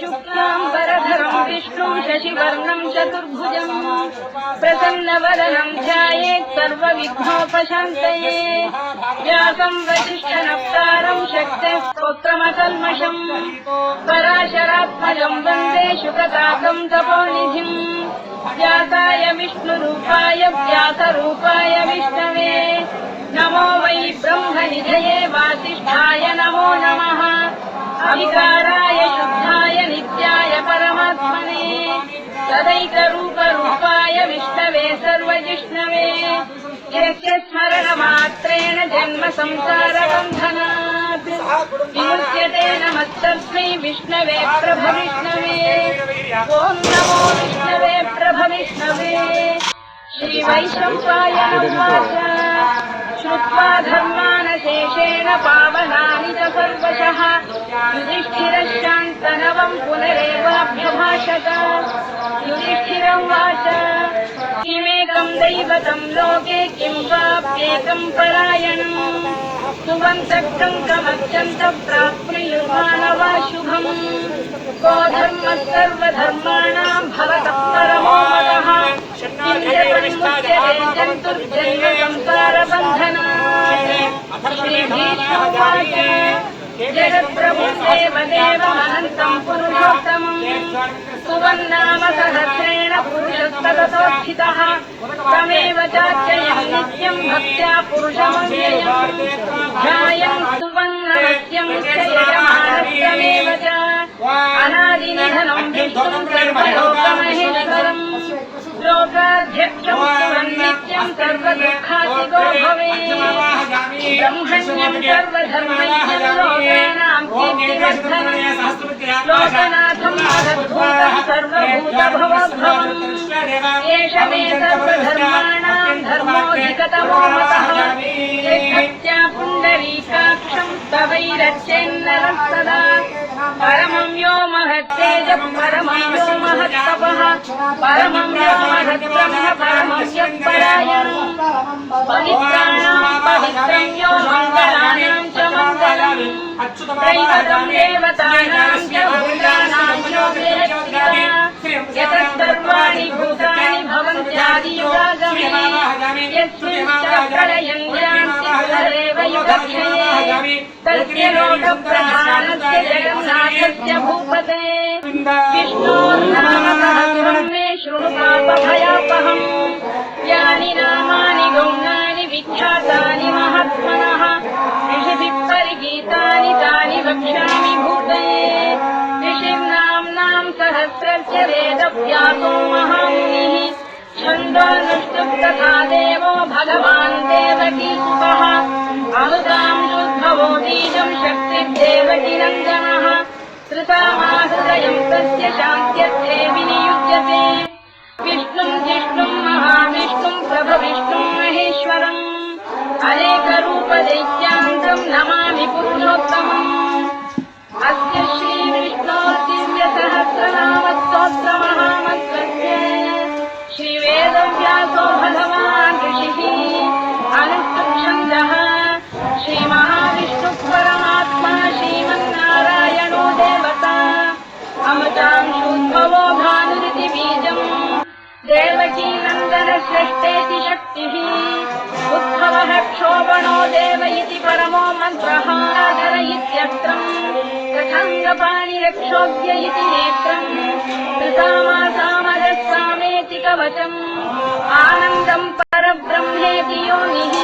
शुक्लांबरधरं विष्णुं शशिवर्णं चतुर्भुजं प्रसन्नवदनं ध्यायेत् सर्वविघ्नोपशान्तये व्यासं वसिष्ठनप्तारं शक्तेः स्तोत्रमकल्मषं पराशरात्मजं वन्दे शुकताकं तपोनिधिं व्यासाय विष्णुरूपाय व्यासरूपाय विष्णवे नमो वै ब्रह्मनिधये वासिष्ठाय नमो नमः अविकाराय शुद्धाय नित्याय परमात्मने तदैकरूपरूपाय विष्णवे सर्वजिष्णवे यस्य स्मरणमात्रेण जन्म संसारबन्धनात् विमुच्यते नमस्तस्मै विष्णवे प्रभविष्णवे ॐ नमो विष्णवे प्रभविष्णवे श्रीवैशम्पायनोवाच श्रुत्वा धर्मानशेषेण पावनानि च सर्वशः युधिष्ठिरश्चान्तनवं पुनरेवाभ्यभाषत युधिष्ठिरोवाच किमेकं दैवतं लोके किं वाप्येकं परायणम् सुवन्तकङ्कमत्यन्तं प्राप्नुयुर्मानवा शुभम् को धर्मः सर्वधर्माणां भवतः परमो मतः मुच्यते जन्तुर्जन्म संसारबन्धनात् श्रीभीष्मोवाच जगत्प्रभुं देवदेवमनन्तं पुरुषोत्तमम् सुवन्नाम सहस्रेण पुरुषस्तततोत्थितः तमेव चार्चयन् नित्यं भक्त्या पुरुषमव्ययम् ध्यायन् सुवन्नमत्यं च यजमानस्तमेव च अनादिनिधनं विष्णुं सर्वलोकमहेश्वरम् लोकाध्यक्षं सुवन्नित्यं सर्वदुःखातिको भवेत् ब्रह्मण्यं सर्वधर्मज्ञं लोकानां कीर्तिवर्धनम् लोकनाथं महद्भूतं सर्वभूतभवद्भवम् एष मे सर्वधर्माणां धर्मोऽधिकतमो मतः यद्भक्त्या पुण्डरीकाक्षं तवैरच्येन्नरः सदा परमं यो महत्तेजः परमं यो महत्तपः परमं यो महद्ब्रह्म परमं यत्परायणम् पवित्राणां पवित्रं यो मङ्गलानां च मङ्गलम् दैवतं देवतानां च भूतानां यो वेत्ता यतः सर्वाणि भूतानि भवन्त्यादियुगागमे यस्मिन् प्रलयं यान्ति तदेव युगक्षये तस्य लोकप्रधानस्य जगन्नाथस्य भूपते विष्णोर्नामसहस्रं मे शृणु पापभयापहम् यानि नामानि गौणानि विख्यातानि महात्मनः ऋषिभिः परिगीतानि तानि वक्ष्यामि भूतये ऋषिर्नाम्नां सहस्रस्य वेदव्यासो महामुनिः छन्दोनुष्टुप् तथा देवो भगवान् देवकीसुतः अमृतां शुद्धवो बीजं शक्तिर्देवकीनन्दनः श्रुतामाहृदयं तस्य शान्त्यर्थे विनियुज्यते विष्णुं जिष्णुं महाविष्णुं प्रभविष्णुं महेश्वरम् अनेकरूपदैत्यान्तं नमामि पुरुषोत्तमम् अस्य श्रीविष्णोर्दिव्यसहस्रनामस्तोत्रमहामन्त्रस्य श्रीवेदव्यासो भगवान् ऋषिः अनुष्टुप्छन्दः श्रीमहाविष्णुः परमात्मा श्रीमन्नारायणो देवता अमृतां शुद्धवो भानुरिति बीजम् देवकीनन्दनश्रेष्ठेति शक्तिः उद्भवः क्षोभणो देव इति परमो मन्त्रः आधर इत्यत्रम् कथाङ्गपाणिरक्षोभ्य इति नेत्रम् कृतामासामरः सामेति कवचम् आनन्दम् परब्रह्मेति योनिः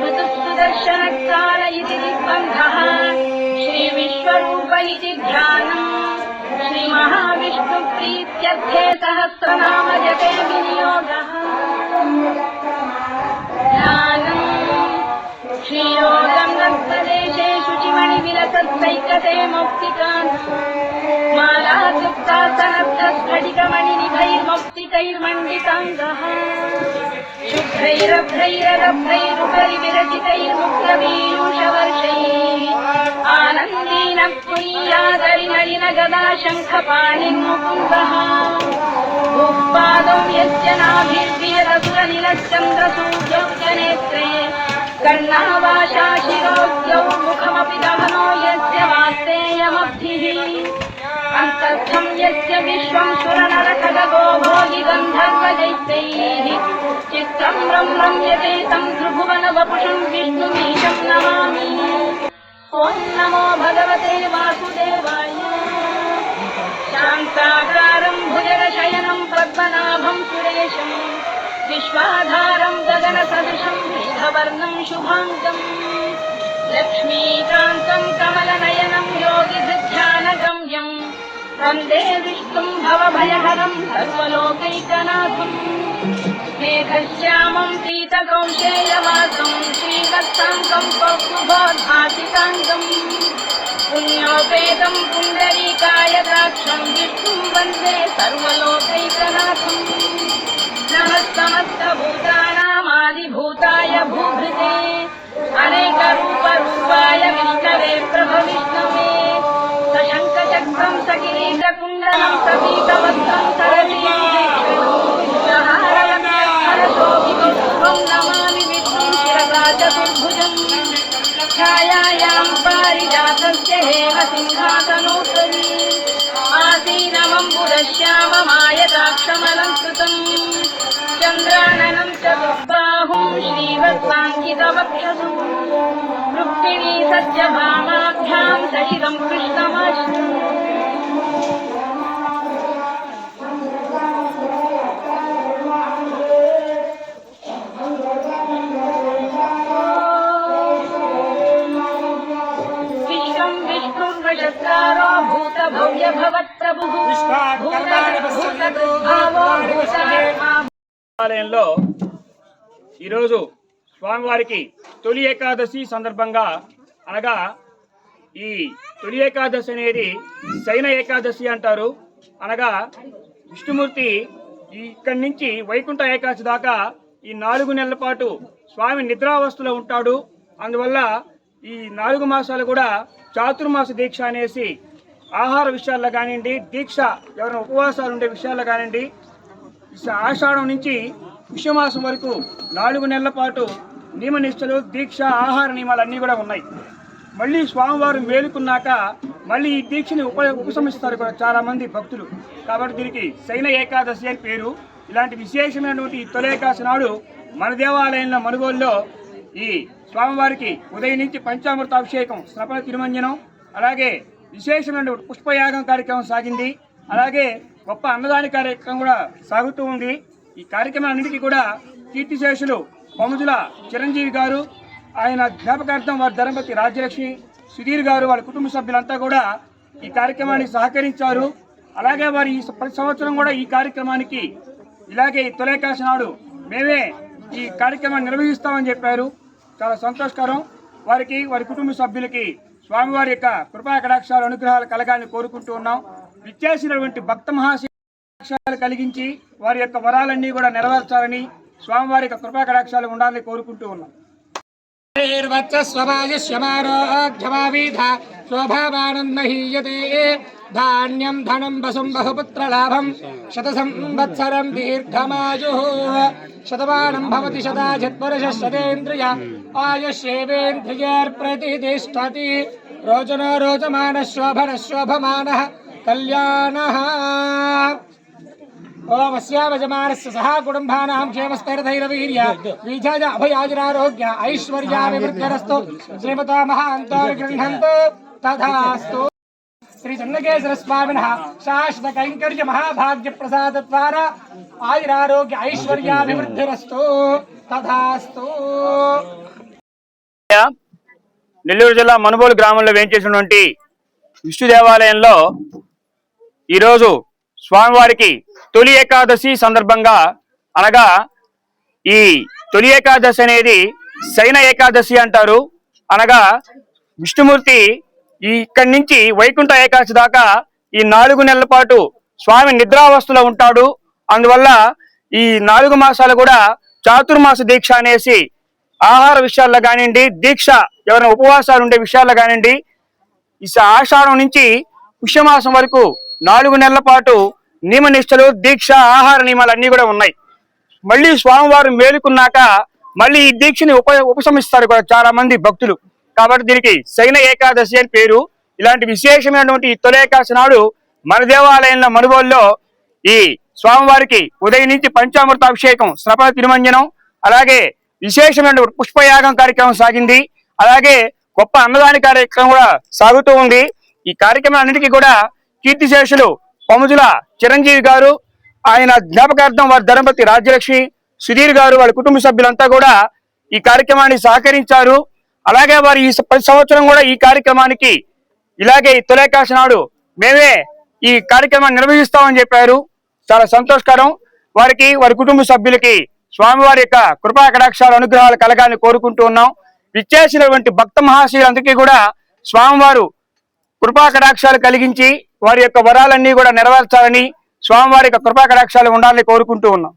ऋतुः सुदर्शनकाल इति दिग्बन्धः श्रीविश्वरूप इति ध्यानम् श्रीमहाविष्णुप्रीत्यर्थे सहस्रनाम जपे विनियोगः ध्यानम् श्रीयोगं नक्तदेशे शुचिमणिविलसत्सैकते मौक्तिकान् मालासुप्तासनद्धस्फटिकमणिनिभैर्मौक्तिकैर्मण्डिताङ्गः शुभ्रैरभ्रैररभ्रैरुपरि विरचितैर्मुक्तवीयूषवर्षैः आनन्दीन पुनीयादरिनलिन गदा शङ्खपाणिर्मुकुन्दः भूपादौ यस्य नाभिर्वियदसुरनिलश्चन्द्रसूर्यौ च नेत्रे कर्णावाशा शिरोऽग्यौ यस्य विश्वं सुरनरखगो भोगि गन्धर्वदैत्यैः चित्रं रम्यते तं त्रिभुवनवपुषं विष्णुमीशं नमामि। ॐ नमो भगवते वासुदेवाय। शान्ताकारं भुजगशयनं पद्मनाभं सुरेशं विश्वाधारं गगनसदृशं मेघवर्णं शुभाङ्गम् लक्ष्मीकान्तं कमलनयनं योगिहृध्यानगम्यं वन्दे विष्णुं भवभयहरं सर्वलोकैकनाथम्। मेघश्यामं पीतकौशेयवासं श्रीवत्साङ्गं कौस्तुभोद्भासिताङ्गम् पुण्योपेतं पुण्डरीकायदाक्षं विष्णुं वन्दे सर्वलोकैकनाथम्। नमः समस्तभूतानामादिभूताय भूभृते अनेकरूपरूपाय विष्णवे प्रभविष्णवे सशङ्खचक्रं सकिरीटकुण्डलं सपीतवस्त्रं सरसीहारशोभितं नमामि विष्णुं शिरसा चतुर्भुजम् छायायां पारिजातस्य हेम सिंहासनोत्तरी आसीनमम्बुदश्याममायताक्षमलङ्कृतम् चन्द्राननं चतुर्बाहुं श्रीवत्साङ्कितवक्षसं रुक्मिणी सत्यभामाभ्यां सहितं कृष्णमाश्रम्। विश्वं विष्णुर्वशस्कारो भूतभव्य भवत्प्रभुः ఆలయంలో ఈరోజు స్వామివారికి తొలి ఏకాదశి సందర్భంగా అనగా ఈ తొలి ఏకాదశి అనేది శయన ఏకాదశి అంటారు. అనగా విష్ణుమూర్తి ఇక్కడి నుంచి వైకుంఠ ఏకాదశి దాకా ఈ 4 నెలల పాటు స్వామి నిద్రావస్థలో ఉంటాడు. అందువల్ల ఈ 4 మాసాలు కూడా చాతుర్మాస దీక్ష అనేసి ఆహార విషయాల్లో కానివ్వండి, దీక్ష ఎవరైనా ఉపవాసాలు ఉండే విషయాల్లో కానివ్వండి, ఆషాఢం నుంచి పుష్యమాసం వరకు 4 నెలల పాటు నియమనిష్టలు, దీక్ష, ఆహార నియమాలు అన్నీ కూడా ఉన్నాయి. మళ్ళీ స్వామివారు మేలుకున్నాక మళ్ళీ ఈ దీక్షని ఉపశమిస్తారు కూడా చాలామంది భక్తులు. కాబట్టి దీనికి శయన ఏకాదశి అని పేరు. ఇలాంటి విశేషమైనటువంటి ఈ తొలి ఏకాదశి నాడు మన దేవాలయంలో మనుగోలులో ఈ స్వామివారికి ఉదయం నుంచి పంచామృత అభిషేకం, స్నపన తిరుమంజనం, అలాగే విశేషమైన పుష్పయాగం కార్యక్రమం సాగింది. అలాగే గొప్ప అన్నదాన కార్యక్రమం కూడా సాగుతూ ఉంది. ఈ కార్యక్రమాలన్నిటికీ కూడా కీర్తిశేషులు కొమజుల చిరంజీవి గారు, ఆయన జ్ఞాపకార్థం వారి ధర్మపతి రాజ్యలక్ష్మి సుధీర్ గారు, వాళ్ళ కుటుంబ సభ్యులంతా కూడా ఈ కార్యక్రమానికి సహకరించారు. అలాగే వారి ప్రతి సంవత్సరం కూడా ఈ కార్యక్రమానికి ఇలాగే తొలి ఏకాదశి నాడు మేమే ఈ కార్యక్రమాన్ని నిర్వహిస్తామని చెప్పారు. చాలా సంతోషకరం. వారికి, వారి కుటుంబ సభ్యులకి స్వామివారి యొక్క కృపా కటాక్షాలు, అనుగ్రహాలు కలగాలని కోరుకుంటూ ఉన్నాం. విచ్చేసినటువంటి భక్త మహాశయాలు కలిగించి వారి యొక్క వరాలన్నీ కూడా నెరవేర్చాలని, స్వామివారి యొక్క కృపా కటాక్షాలు ఉండాలని కోరుకుంటూ ఉన్నాం. ధాన్యం ధనం వసుం బహుపుత్రలాభం శత సంవత్సరం దీర్ఘమాయు శతమానం భవతి శతాజత్పురుష శతేంద్రియ ఆయుష్యేవేంద్రియర్ప్రతిష్టతి రోజునో రోజమాన శోభన శోభమాన కళ్యాణ ఓమస్యామజమానస్య సహా కుటుంబానాం క్షేమస్థైర్ధైర్యవీర్య వీజాయ అభయాజనారోగ్య ఐశ్వర్యాభివృద్ధిరస్తు శ్రీమతో మహాంతోర్ గృహంతు తథాస్తు. శ్రీ చెన్నకేశ్వర స్వామినః శాశ్వత కైంకర్య మహాభాగ్య ప్రసాద ద్వారా ఆయురారోగ్య ఐశ్వర్యాభివృద్ధిరస్తు తథాస్తు. నెల్లూరు జిల్లా మనుబోలు గ్రామంలో వేంచేసినటువంటి విష్ణు దేవాలయంలో ఈరోజు స్వామివారికి తొలి ఏకాదశి సందర్భంగా అనగా ఈ తొలి ఏకాదశి అనేది శయన ఏకాదశి అంటారు. అనగా విష్ణుమూర్తి ఇక్కడి నుంచి వైకుంఠ ఏకాదశి దాకా ఈ 4 నెలల పాటు స్వామి నిద్రావస్థలో ఉంటాడు. అందువల్ల ఈ 4 మాసాలు కూడా చాతుర్మాస దీక్ష అనేసి ఆహార విషయాల్లో కానివ్వండి, దీక్ష ఎవరైనా ఉపవాసాలు ఉండే విషయాల్లో కానివ్వండి, ఈ ఆషాఢం నుంచి పుష్యమాసం వరకు 4 నెలల పాటు నియమనిష్టలు, దీక్ష, ఆహార నియమాలు అన్నీ కూడా ఉన్నాయి. మళ్ళీ స్వామివారు మేలుకున్నాక మళ్ళీ ఈ దీక్షని ఉపశమిస్తారు కూడా చాలా మంది భక్తులు. కాబట్టి దీనికి శయన ఏకాదశి అని పేరు. ఇలాంటి విశేషమైనటువంటి ఈ తొలి ఏకాదశి నాడు మన దేవాలయంలో మనుగోలులో ఈ స్వామివారికి ఉదయం నుంచి పంచామృత అభిషేకం, స్నపన తిరుమంజనం, అలాగే విశేషమైన పుష్పయాగం కార్యక్రమం సాగింది. అలాగే గొప్ప అన్నదాన కార్యక్రమం కూడా సాగుతూ ఉంది. ఈ కార్యక్రమాలన్నిటికీ కూడా కీర్తిశేషులు పముజుల చిరంజీవి గారు, ఆయన జ్ఞాపకార్థం వారి ధర్మపతి రాజ్యలక్ష్మి సుధీర్ గారు, వాళ్ళ కుటుంబ సభ్యులంతా కూడా ఈ కార్యక్రమాన్ని సహకరించారు. అలాగే వారు ఈ ప్రతి సంవత్సరం కూడా ఈ కార్యక్రమానికి ఇలాగే తొలి ఏకాదశి నాడు మేమే ఈ కార్యక్రమాన్ని నిర్వహిస్తామని చెప్పారు. చాలా సంతోషకరం. వారికి, వారి కుటుంబ సభ్యులకి స్వామివారి యొక్క కృపా కటాక్షాలు, అనుగ్రహాలు కలగాలని కోరుకుంటూ ఉన్నాం. విచ్చేసినటువంటి భక్త మహాశయులందరికీ కూడా స్వామివారు కృపా కటాక్షాలు కలిగించి వారి యొక్క వరాలన్నీ కూడా నెరవేర్చాలని, స్వామివారి యొక్క కృపా కటాక్షాలు ఉండాలని కోరుకుంటూ ఉన్నాం.